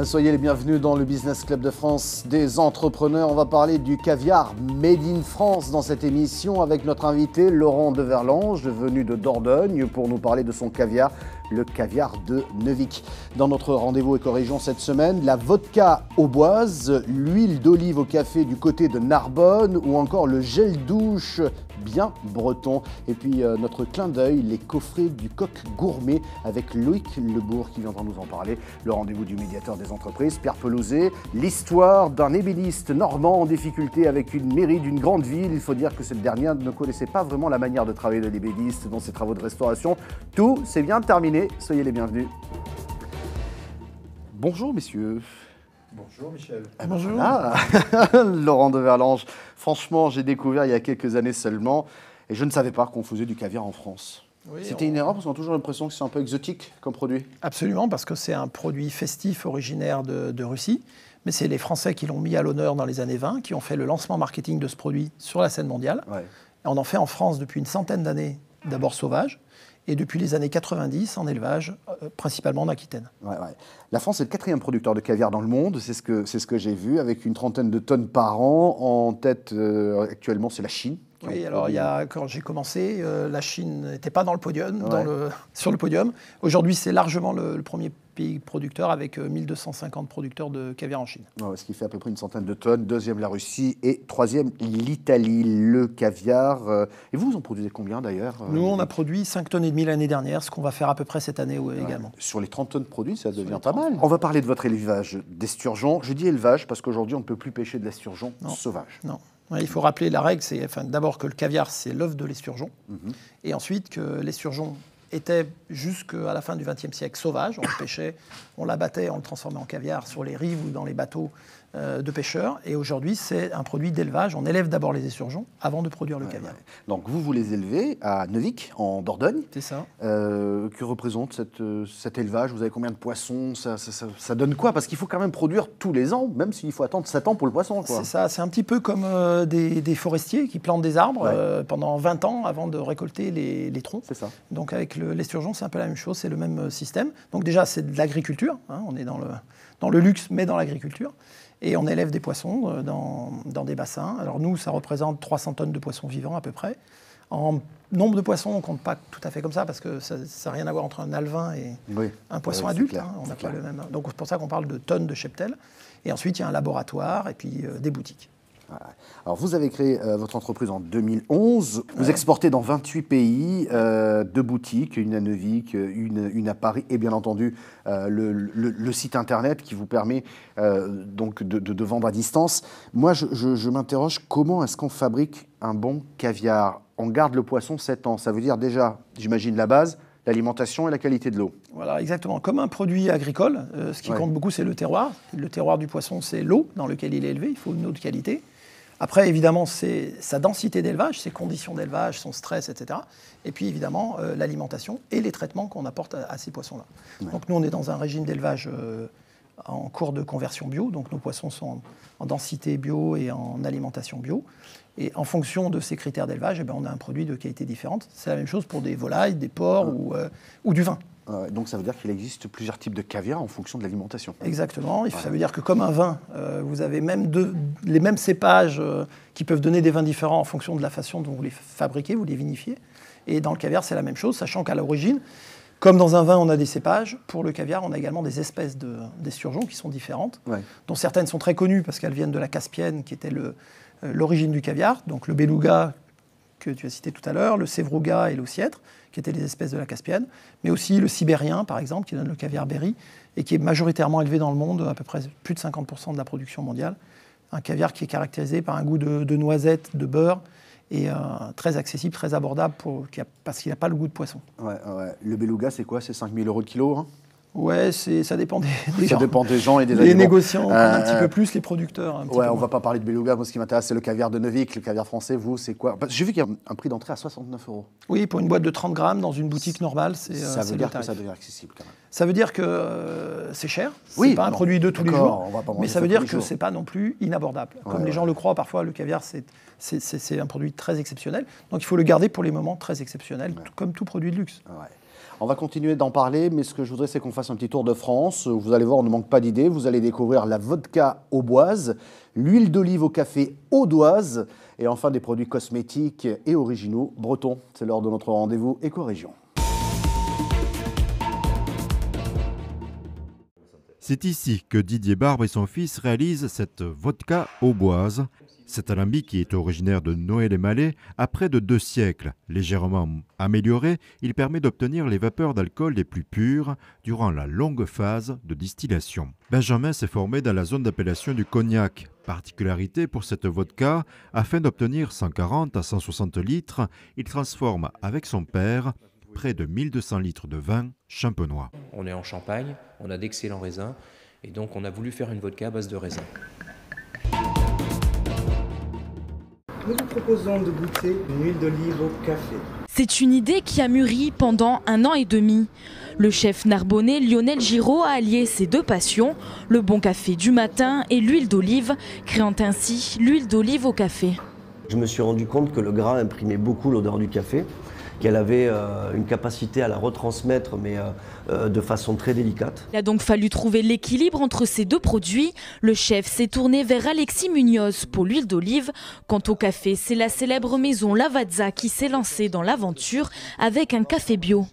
Soyez les bienvenus dans le Business Club de France des entrepreneurs. On va parler du caviar Made in France dans cette émission avec notre invité Laurent de Verlange, venu de Dordogne pour nous parler de son caviar, le caviar de Neuvic. Dans notre rendez-vous éco-région cette semaine, la vodka auboise, l'huile d'olive au café du côté de Narbonne ou encore le gel douche bien breton. Et puis notre clin d'œil, les coffrets du coq gourmet avec Loïc Lebourg qui viendra nous en parler. Le rendez-vous du médiateur des entreprises, Pierre Pelouzet, l'histoire d'un ébéniste normand en difficulté avec une mairie d'une grande ville. Il faut dire que cette dernière ne connaissait pas vraiment la manière de travailler de l'ébéniste dans ses travaux de restauration. Tout s'est bien terminé. Soyez les bienvenus. Bonjour messieurs. Bonjour Michel. Bonjour. Laurent de Verlange. Franchement, j'ai découvert il y a quelques années seulement et je ne savais pas qu'on faisait du caviar en France. Oui, c'était une erreur parce qu'on a toujours l'impression que c'est un peu exotique comme produit. Absolument, parce que c'est un produit festif originaire de Russie. Mais c'est les Français qui l'ont mis à l'honneur dans les années 20, qui ont fait le lancement marketing de ce produit sur la scène mondiale. Ouais. Et on en fait en France depuis une centaine d'années, d'abord sauvage, et depuis les années 90 en élevage, principalement en Aquitaine. Ouais. La France est le 4e producteur de caviar dans le monde, c'est ce que j'ai vu, avec une trentaine de tonnes par an. En tête, actuellement, c'est la Chine. Oui, alors quand j'ai commencé, la Chine n'était pas dans le podium, sur le podium. Aujourd'hui, c'est largement le premier pays producteur avec 1250 producteurs de caviar en Chine. Ouais, ce qui fait à peu près une centaine de tonnes. Deuxième, la Russie. Et troisième, l'Italie, le caviar. Et vous en produisez combien d'ailleurs? Nous, on a produit 5,5 tonnes l'année dernière, ce qu'on va faire à peu près cette année également. Sur les 30 tonnes produits, ça devient pas mal. On va parler de votre élevage d'esturgeon. Je dis élevage parce qu'aujourd'hui, on ne peut plus pêcher de l'esturgeon sauvage. Non. Il faut rappeler la règle, c'est d'abord que le caviar, c'est l'œuf de l'esturgeon, et ensuite que l'esturgeon était jusqu'à la fin du XXe siècle sauvage. On le pêchait, on l'abattait, on le transformait en caviar sur les rives ou dans les bateaux de pêcheurs. Et aujourd'hui, c'est un produit d'élevage. On élève d'abord les esturgeons avant de produire le caviar. Donc vous les élevez à Neuvic, en Dordogne. C'est ça. Que représente cet élevage? Vous avez combien de poissons? Ça donne quoi? Parce qu'il faut quand même produire tous les ans, même s'il faut attendre 7 ans pour le poisson. C'est ça, c'est un petit peu comme des forestiers qui plantent des arbres pendant 20 ans avant de récolter les troncs. C'est ça. Donc avec l'esturgeon, c'est un peu la même chose, c'est le même système. Donc déjà, c'est de l'agriculture, on est dans le luxe, mais dans l'agriculture. Et on élève des poissons dans des bassins. Alors nous, ça représente 300 tonnes de poissons vivants à peu près. En nombre de poissons, on ne compte pas tout à fait comme ça, parce que ça n'a rien à voir entre un alevin et un poisson adulte. On n'a pas le même. Donc c'est pour ça qu'on parle de tonnes de cheptel. Et ensuite, il y a un laboratoire et puis des boutiques. Alors, vous avez créé votre entreprise en 2011. Vous exportez dans 28 pays, 2 boutiques, une à Neuvic, une à Paris, et bien entendu le site internet qui vous permet donc de vendre à distance. Moi, je m'interroge, comment est-ce qu'on fabrique un bon caviar? On garde le poisson 7 ans. Ça veut dire déjà, j'imagine, la base, l'alimentation et la qualité de l'eau. Voilà, exactement. Comme un produit agricole, ce qui compte beaucoup, c'est le terroir. Le terroir du poisson, c'est l'eau dans laquelle il est élevé. Il faut une eau de qualité. Après, évidemment, c'est sa densité d'élevage, ses conditions d'élevage, son stress, etc. Et puis, évidemment, l'alimentation et les traitements qu'on apporte à ces poissons-là. Ouais. Donc, nous, on est dans un régime d'élevage en cours de conversion bio. Donc, nos poissons sont en densité bio et en alimentation bio. Et en fonction de ces critères d'élevage, on a un produit de qualité différente. C'est la même chose pour des volailles, des porcs ou du vin. Donc ça veut dire qu'il existe plusieurs types de caviar en fonction de l'alimentation. Exactement. Ça veut dire que comme un vin, vous avez même les mêmes cépages qui peuvent donner des vins différents en fonction de la façon dont vous les fabriquez, vous les vinifiez. Et dans le caviar, c'est la même chose, sachant qu'à l'origine, comme dans un vin, on a des cépages, pour le caviar, on a également des espèces d'esturgeons qui sont différentes, dont certaines sont très connues parce qu'elles viennent de la Caspienne, qui était l'origine du caviar, donc le beluga que tu as cité tout à l'heure, le sévrouga et l'ossiètre, qui étaient les espèces de la Caspienne, mais aussi le sibérien, par exemple, qui donne le caviar berry, et qui est majoritairement élevé dans le monde, à peu près plus de 50% de la production mondiale. Un caviar qui est caractérisé par un goût de noisette, de beurre, et très accessible, très abordable, parce qu'il n'a pas le goût de poisson. Le beluga, c'est quoi? C'est 5 000 € le kilo, hein? Ouais, ça dépend des gens. Ça dépend des gens et des Les négociants, un petit peu plus, les producteurs. Un petit peu on ne va pas parler de beluga. Moi, ce qui m'intéresse, c'est le caviar de Neuvic. Le caviar français, vous, c'est quoi? J'ai vu qu'il y a un prix d'entrée à 69 €. Oui, pour une boîte de 30 grammes dans une boutique normale, ça veut dire que ça devient accessible quand même. Ça veut dire que c'est cher. C'est pas un produit de tous les jours. Mais ça veut dire que c'est pas non plus inabordable. Comme les gens le croient, parfois, le caviar, c'est un produit très exceptionnel. Donc, il faut le garder pour les moments très exceptionnels, comme tout produit de luxe. On va continuer d'en parler, mais ce que je voudrais, c'est qu'on fasse un petit tour de France. Vous allez voir, on ne manque pas d'idées. Vous allez découvrir la vodka auboise, l'huile d'olive au café audoise, et enfin des produits cosmétiques et originaux bretons. C'est l'heure de notre rendez-vous Éco-Région. C'est ici que Didier Barbe et son fils réalisent cette vodka auboise. Cet alambic, qui est originaire de Noël-et-Malais, a près de 2 siècles. Légèrement amélioré, il permet d'obtenir les vapeurs d'alcool les plus pures durant la longue phase de distillation. Benjamin s'est formé dans la zone d'appellation du Cognac. Particularité pour cette vodka, afin d'obtenir 140 à 160 litres, il transforme avec son père près de 1200 litres de vin champenois. On est en Champagne, on a d'excellents raisins, et donc on a voulu faire une vodka à base de raisins. Nous vous proposons de goûter une huile d'olive au café. C'est une idée qui a mûri pendant 1 an et demi. Le chef narbonnais Lionel Giraud a allié ses 2 passions, le bon café du matin et l'huile d'olive, créant ainsi l'huile d'olive au café. Je me suis rendu compte que le gras imprimait beaucoup l'odeur du café, qu'elle avait une capacité à la retransmettre, mais de façon très délicate. Il a donc fallu trouver l'équilibre entre ces 2 produits. Le chef s'est tourné vers Alexis Munoz pour l'huile d'olive. Quant au café, c'est la célèbre maison Lavazza qui s'est lancée dans l'aventure avec un café bio.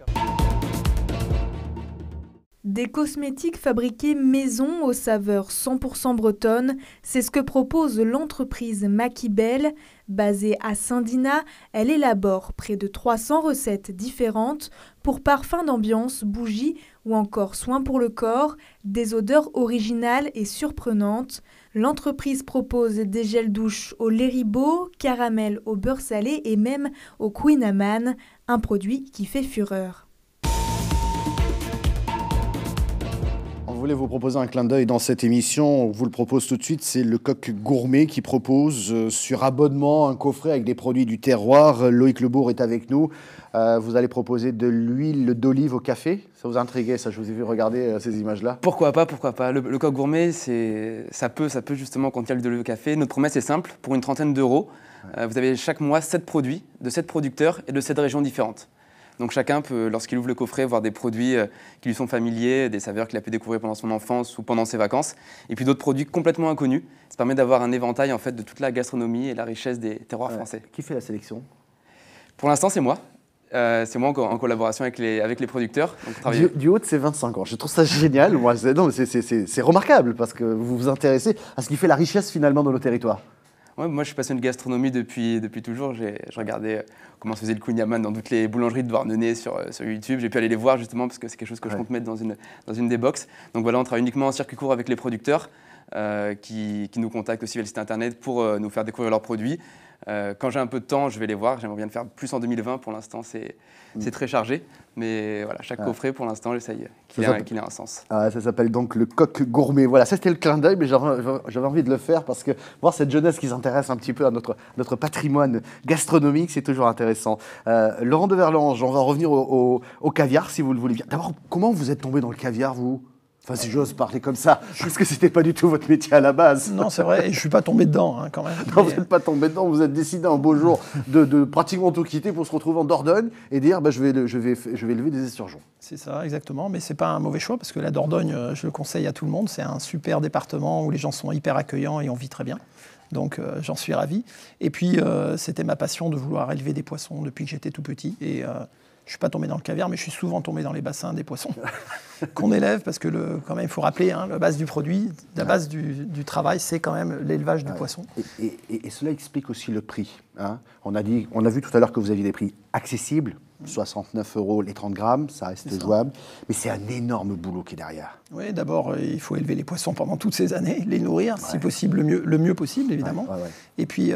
Des cosmétiques fabriqués maison aux saveurs 100% bretonnes, c'est ce que propose l'entreprise Maquibel. Basée à Saint-Dina, elle élabore près de 300 recettes différentes pour parfums d'ambiance, bougies ou encore soins pour le corps, des odeurs originales et surprenantes. L'entreprise propose des gels douche au lait ribot, caramel au beurre salé et même au Queen Amman, un produit qui fait fureur. On voulait vous proposer un clin d'œil dans cette émission. On vous le propose tout de suite. C'est le Coq Gourmet qui propose sur abonnement un coffret avec des produits du terroir. Loïc Lebourg est avec nous. Vous allez proposer de l'huile d'olive au café. Ça vous a intrigué, ça? Je vous ai vu regarder ces images-là. Pourquoi pas, pourquoi pas. Le Coq Gourmet, ça peut justement contenir l'huile d'olive au café. Notre promesse est simple, pour une trentaine d'euros, vous avez chaque mois 7 produits de 7 producteurs et de 7 régions différentes. Donc chacun peut, lorsqu'il ouvre le coffret, voir des produits qui lui sont familiers, des saveurs qu'il a pu découvrir pendant son enfance ou pendant ses vacances, et puis d'autres produits complètement inconnus. Ça permet d'avoir un éventail en fait, de toute la gastronomie et la richesse des terroirs français. Qui fait la sélection? Pour l'instant, c'est moi. C'est moi en collaboration avec les producteurs. Du haut de ses 25 ans. Je trouve ça génial. Moi, c'est remarquable parce que vous vous intéressez à ce qui fait la richesse finalement de nos territoires. Ouais, moi, je suis passionné de gastronomie depuis toujours. Je regardais comment se faisait le Queen Amman dans toutes les boulangeries de Douarnenez sur YouTube. J'ai pu aller les voir justement parce que c'est quelque chose que je compte mettre dans une des box. Donc voilà, on travaille uniquement en circuit court avec les producteurs qui nous contactent aussi via le site internet pour nous faire découvrir leurs produits. Quand j'ai un peu de temps, je vais les voir. J'aimerais bien le faire plus en 2020. Pour l'instant, c'est très chargé. Mais voilà, chaque coffret, pour l'instant, j'essaye qu'il ait un sens. Ça s'appelle donc le Coq Gourmet. Voilà, ça c'était le clin d'œil, mais j'avais envie de le faire parce que voir cette jeunesse qui s'intéresse un petit peu à notre patrimoine gastronomique, c'est toujours intéressant. Laurent de Verlange, on va revenir au caviar, si vous le voulez bien. D'abord, comment vous êtes tombé dans le caviar, vous? Enfin, si j'ose parler comme ça, parce que c'était pas du tout votre métier à la base. Non, c'est vrai, et je suis pas tombé dedans quand même. Non, vous n'êtes pas tombé dedans, vous êtes décidé un beau jour de pratiquement tout quitter pour se retrouver en Dordogne et dire je vais élever des esturgeons. C'est ça, exactement, mais c'est pas un mauvais choix parce que la Dordogne, je le conseille à tout le monde, c'est un super département où les gens sont hyper accueillants et on vit très bien. Donc j'en suis ravi. Et puis c'était ma passion de vouloir élever des poissons depuis que j'étais tout petit. Et je ne suis pas tombé dans le caviar, mais je suis souvent tombé dans les bassins des poissons qu'on élève, parce que quand même, il faut rappeler, la base du produit, la base du travail, c'est quand même l'élevage du poisson. Et cela explique aussi le prix. On a vu tout à l'heure que vous aviez des prix accessibles, 69 € les 30 grammes, ça reste jouable, mais c'est un énorme boulot qui est derrière. Oui, d'abord, il faut élever les poissons pendant toutes ces années, les nourrir, si possible, le mieux possible, évidemment. Et puis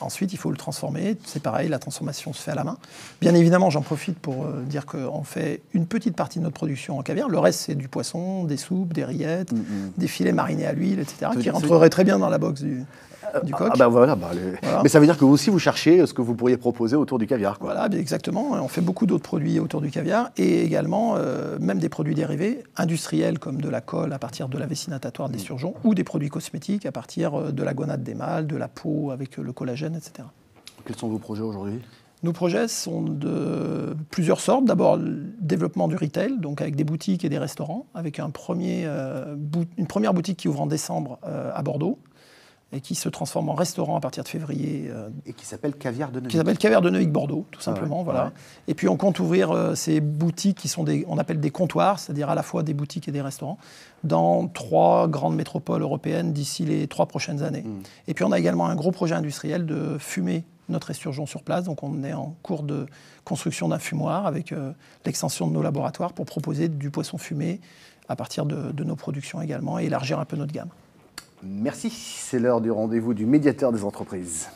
ensuite, il faut le transformer. C'est pareil, la transformation se fait à la main. Bien évidemment, j'en profite pour dire qu'on fait une petite partie de notre production en caviar. Le reste, c'est du poisson, des soupes, des rillettes, des filets marinés à l'huile, etc., qui rentreraient très bien dans la box du coq. Voilà. Mais ça veut dire que vous aussi, vous cherchez ce que vous pourriez proposer autour du caviar. Voilà, exactement. On fait beaucoup d'autres produits autour du caviar et également même des produits dérivés industriels comme de la colle à partir de la vessie natatoire des esturgeons ou des produits cosmétiques à partir de la gonade des mâles, de la peau avec le collagène, etc. Quels sont vos projets aujourd'hui ? Nos projets sont de plusieurs sortes. D'abord, le développement du retail, donc avec des boutiques et des restaurants, avec une première boutique qui ouvre en décembre à Bordeaux et qui se transforme en restaurant à partir de février. Et qui s'appelle Caviar de Neuvic. Qui s'appelle Caviar de Neuvic Bordeaux, tout simplement. Voilà. Ouais. Et puis on compte ouvrir ces boutiques qui sont on appelle des comptoirs, c'est-à-dire à la fois des boutiques et des restaurants, dans 3 grandes métropoles européennes d'ici les 3 prochaines années. Et puis on a également un gros projet industriel de fumer notre esturgeon sur place. Donc on est en cours de construction d'un fumoir avec l'extension de nos laboratoires pour proposer du poisson fumé à partir de nos productions également et élargir un peu notre gamme. Merci, c'est l'heure du rendez-vous du médiateur des entreprises.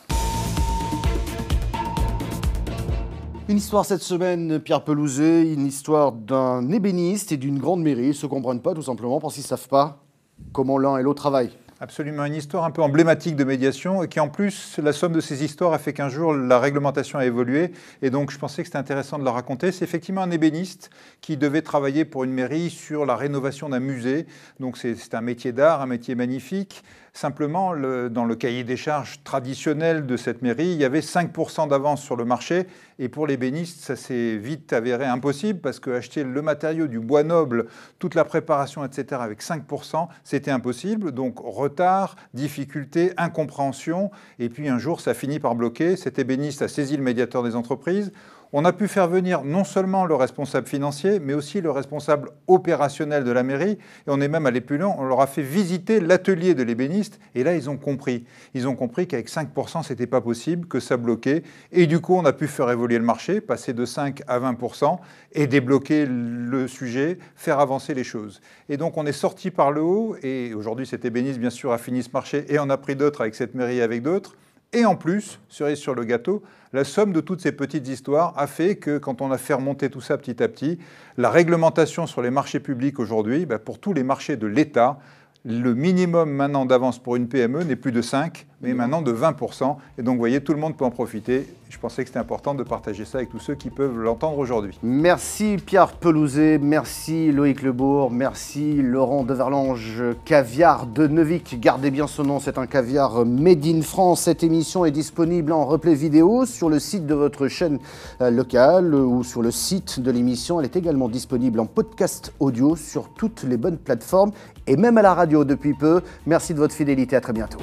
Une histoire cette semaine, Pierre Pelouzet, une histoire d'un ébéniste et d'une grande mairie. Ils ne se comprennent pas tout simplement parce qu'ils ne savent pas comment l'un et l'autre travaillent. Absolument, une histoire un peu emblématique de médiation et qui en plus, la somme de ces histoires a fait qu'un jour la réglementation a évolué et donc je pensais que c'était intéressant de la raconter. C'est effectivement un ébéniste qui devait travailler pour une mairie sur la rénovation d'un musée. Donc c'est un métier d'art, un métier magnifique. Simplement, dans le cahier des charges traditionnel de cette mairie, il y avait 5% d'avance sur le marché. Et pour l'ébéniste, ça s'est vite avéré impossible parce qu'acheter le matériau, du bois noble, toute la préparation, etc., avec 5%, c'était impossible. Donc retard, difficulté, incompréhension. Et puis un jour, ça finit par bloquer. Cet ébéniste a saisi le médiateur des entreprises. On a pu faire venir non seulement le responsable financier, mais aussi le responsable opérationnel de la mairie. Et on est même allé plus loin, on leur a fait visiter l'atelier de l'ébéniste. Et là, ils ont compris. Ils ont compris qu'avec 5%, ce n'était pas possible, que ça bloquait. Et du coup, on a pu faire évoluer le marché, passer de 5 à 20% et débloquer le sujet, faire avancer les choses. Et donc, on est sorti par le haut. Et aujourd'hui, cet ébéniste, bien sûr, a fini ce marché et en a pris d'autres avec cette mairie et avec d'autres. Et en plus, cerise sur le gâteau, la somme de toutes ces petites histoires a fait que quand on a fait remonter tout ça petit à petit, la réglementation sur les marchés publics aujourd'hui, pour tous les marchés de l'État, le minimum maintenant d'avance pour une PME n'est plus de 5, mais maintenant de 20%. Et donc, vous voyez, tout le monde peut en profiter. Je pensais que c'était important de partager ça avec tous ceux qui peuvent l'entendre aujourd'hui. Merci Pierre Pelouzet, merci Loïc Lebourg, merci Laurent Deverlange. Caviar de Neuvic, gardez bien ce nom, c'est un caviar made in France. Cette émission est disponible en replay vidéo sur le site de votre chaîne locale ou sur le site de l'émission. Elle est également disponible en podcast audio sur toutes les bonnes plateformes et même à la radio depuis peu. Merci de votre fidélité, à très bientôt.